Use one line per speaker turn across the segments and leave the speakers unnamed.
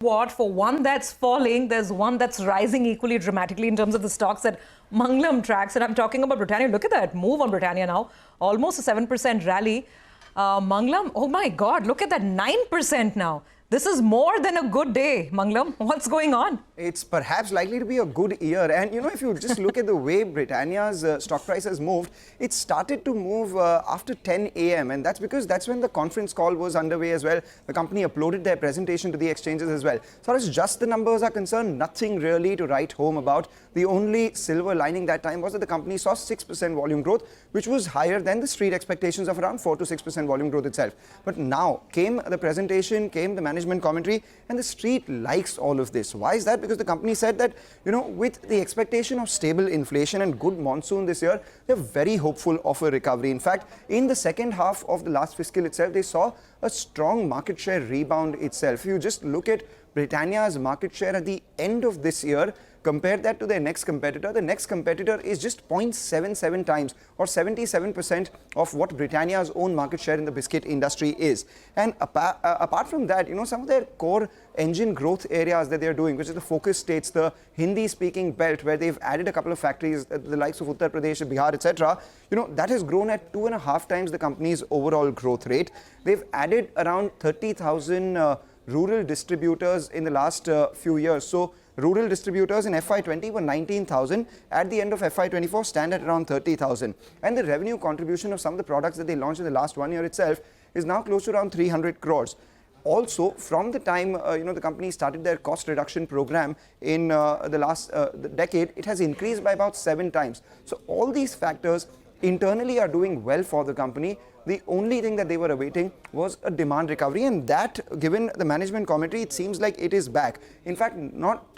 What, for one that's falling, there's one that's rising equally dramatically in terms of the stocks that Mangalam tracks. And I'm talking about Britannia. Look at that move on Britannia now. Almost a 7% rally. Mangalam, oh my God, look at that 9% now. This is more than a good day, Mangalam. What's going on?
It's perhaps likely to be a good year. And, you know, if you just look at the way Britannia's stock price has moved, it started to move after 10 a.m. And that's because that's when the conference call was underway as well. The company uploaded their presentation to the exchanges as well. So as far as just the numbers are concerned, nothing really to write home about. The only silver lining that time was that the company saw 6% volume growth, which was higher than the street expectations of around 4 to 6% volume growth itself. But now came the presentation, came the management commentary, and the street likes all of this. Why is that? Because the company said that, you know, with the expectation of stable inflation and good monsoon this year, they're very hopeful of a recovery. In fact, in the second half of the last fiscal itself, they saw a strong market share rebound itself. If you just look at Britannia's market share at the end of this year, compare that to their next competitor. The next competitor is just 0.77 times or 77% of what Britannia's own market share in the biscuit industry is. And apart from that, you know, some of their core engine growth areas that they're doing, which is the focus states, the Hindi-speaking belt, where they've added a couple of factories, the likes of Uttar Pradesh, Bihar, etc., you know, that has grown at 2.5 times the company's overall growth rate. They've added around 30,000 rural distributors in the last few years. So rural distributors in FY20 were 19,000. At the end of FY24, stand at around 30,000. And the revenue contribution of some of the products that they launched in the last 1 year itself is now close to around 300 crores. Also, from the time you know, the company started their cost reduction program in the last decade, it has increased by about 7 times. So all these factors internally are doing well for the company. The only thing that they were awaiting was a demand recovery, and that, given the management commentary, it seems like it is back. In fact, not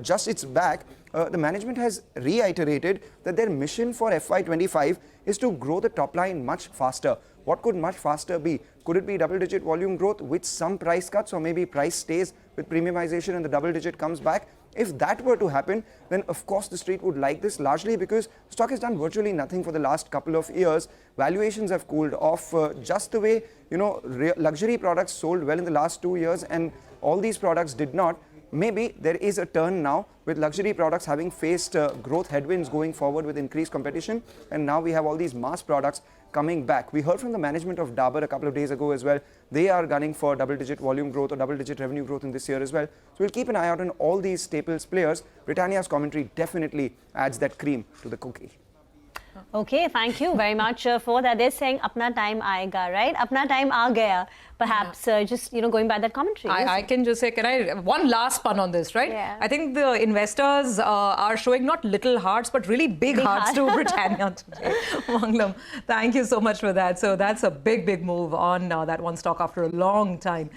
just it's back, the management has reiterated that their mission for FY25 is to grow the top line much faster. What could much faster be? Could it be double-digit volume growth with some price cuts, or maybe price stays with premiumization and the double-digit comes back? If that were to happen, then of course the street would like this, largely because stock has done virtually nothing for the last couple of years. Valuations have cooled off just the way, you know, luxury products sold well in the last 2 years, and all these products did not. Maybe there is a turn now with luxury products having faced growth headwinds going forward with increased competition, and now we have all these mass products coming back. We heard from the management of Dabur a couple of days ago as well. They are gunning for double-digit volume growth or double-digit revenue growth in this year as well. So we'll keep an eye out on all these staples players. Britannia's commentary definitely adds that cream to the cookie.
Okay, thank you very much for that. They're saying apna time aayega, right? Apna time aa gaya. Perhaps just, you know, going by that commentary.
I can just say, can I, one last pun on this, right?
Yeah.
I think the investors are showing not little hearts, but really big hearts to Britannia today. Mangalam, thank you so much for that. So that's a big, big move on that one stock after a long time.